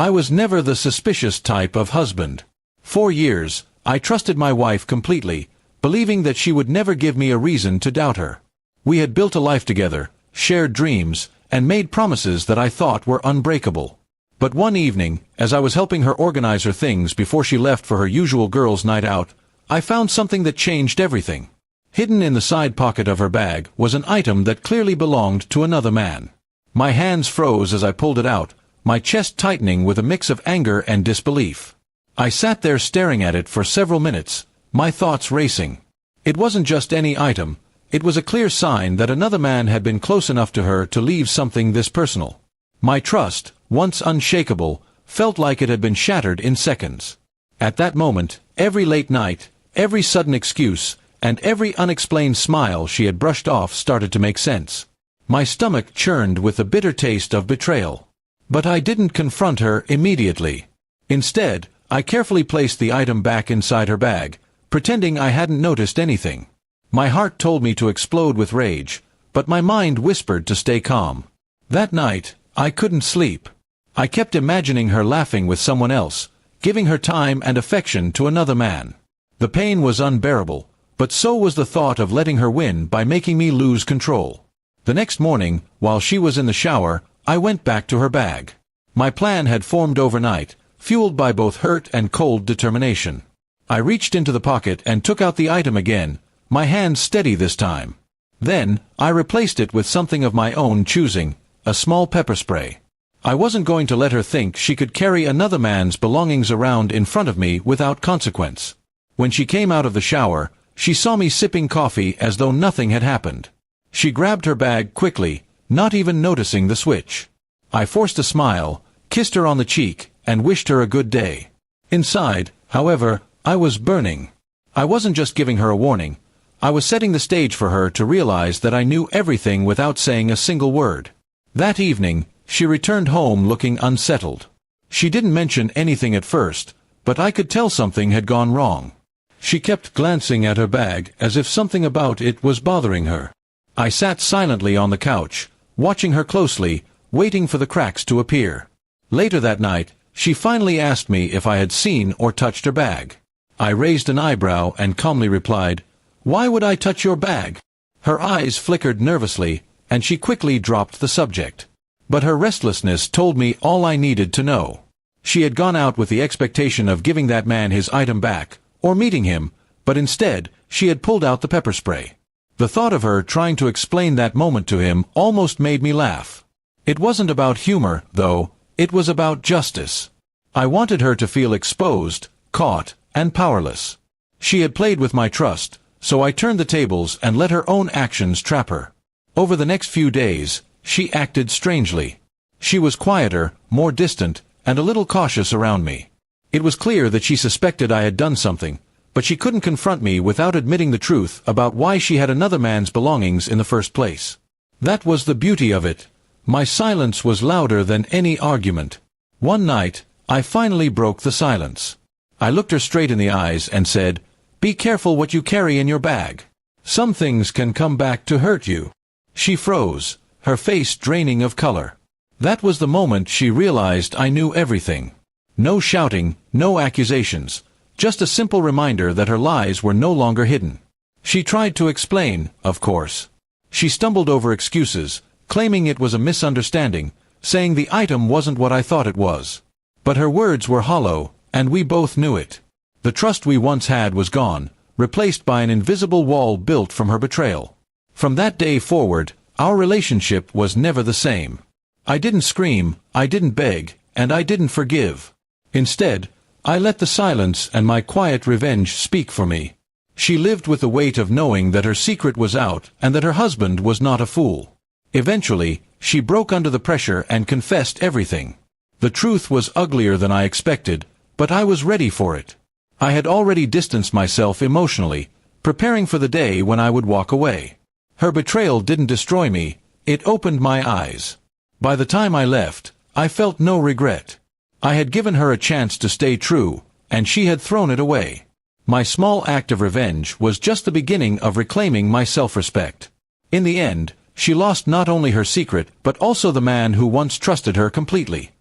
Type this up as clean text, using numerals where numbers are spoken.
I was never the suspicious type of husband. For years, I trusted my wife completely, believing that she would never give me a reason to doubt her. We had built a life together, shared dreams, and made promises that I thought were unbreakable. But one evening, as I was helping her organize her things before she left for her usual girls' night out, I found something that changed everything. Hidden in the side pocket of her bag was an item that clearly belonged to another man. My hands froze as I pulled it out, my chest tightening with a mix of anger and disbelief. I sat there staring at it for several minutes, my thoughts racing. It wasn't just any item, it was a clear sign that another man had been close enough to her to leave something this personal. My trust, once unshakable, felt like it had been shattered in seconds. At that moment, every late night, every sudden excuse, and every unexplained smile she had brushed off started to make sense. My stomach churned with the bitter taste of betrayal. But I didn't confront her immediately. Instead, I carefully placed the item back inside her bag, pretending I hadn't noticed anything. My heart told me to explode with rage, but my mind whispered to stay calm. That night, I couldn't sleep. I kept imagining her laughing with someone else, giving her time and affection to another man. The pain was unbearable, but so was the thought of letting her win by making me lose control. The next morning, while she was in the shower, I went back to her bag. My plan had formed overnight, fueled by both hurt and cold determination. I reached into the pocket and took out the item again, my hand steady this time. Then, I replaced it with something of my own choosing, a small pepper spray. I wasn't going to let her think she could carry another man's belongings around in front of me without consequence. When she came out of the shower, she saw me sipping coffee as though nothing had happened. She grabbed her bag quickly, not even noticing the switch. I forced a smile, kissed her on the cheek, and wished her a good day. Inside, however, I was burning. I wasn't just giving her a warning. I was setting the stage for her to realize that I knew everything without saying a single word. That evening, she returned home looking unsettled. She didn't mention anything at first, but I could tell something had gone wrong. She kept glancing at her bag as if something about it was bothering her. I sat silently on the couch, watching her closely, waiting for the cracks to appear. Later that night, she finally asked me if I had seen or touched her bag. I raised an eyebrow and calmly replied, "Why would I touch your bag?" Her eyes flickered nervously, and she quickly dropped the subject. But her restlessness told me all I needed to know. She had gone out with the expectation of giving that man his item back, or meeting him, but instead, she had pulled out the pepper spray. The thought of her trying to explain that moment to him almost made me laugh. It wasn't about humor, though, it was about justice. I wanted her to feel exposed, caught, and powerless. She had played with my trust, so I turned the tables and let her own actions trap her. Over the next few days, she acted strangely. She was quieter, more distant, and a little cautious around me. It was clear that she suspected I had done something, but she couldn't confront me without admitting the truth about why she had another man's belongings in the first place. That was the beauty of it. My silence was louder than any argument. One night, I finally broke the silence. I looked her straight in the eyes and said, "Be careful what you carry in your bag. Some things can come back to hurt you." She froze, her face draining of color. That was the moment she realized I knew everything. No shouting, no accusations, just a simple reminder that her lies were no longer hidden. She tried to explain, of course. She stumbled over excuses, claiming it was a misunderstanding, saying the item wasn't what I thought it was. But her words were hollow, and we both knew it. The trust we once had was gone, replaced by an invisible wall built from her betrayal. From that day forward, our relationship was never the same. I didn't scream, I didn't beg, and I didn't forgive. Instead, I let the silence and my quiet revenge speak for me. She lived with the weight of knowing that her secret was out and that her husband was not a fool. Eventually, she broke under the pressure and confessed everything. The truth was uglier than I expected, but I was ready for it. I had already distanced myself emotionally, preparing for the day when I would walk away. Her betrayal didn't destroy me, it opened my eyes. By the time I left, I felt no regret. I had given her a chance to stay true, and she had thrown it away. My small act of revenge was just the beginning of reclaiming my self-respect. In the end, she lost not only her secret but also the man who once trusted her completely.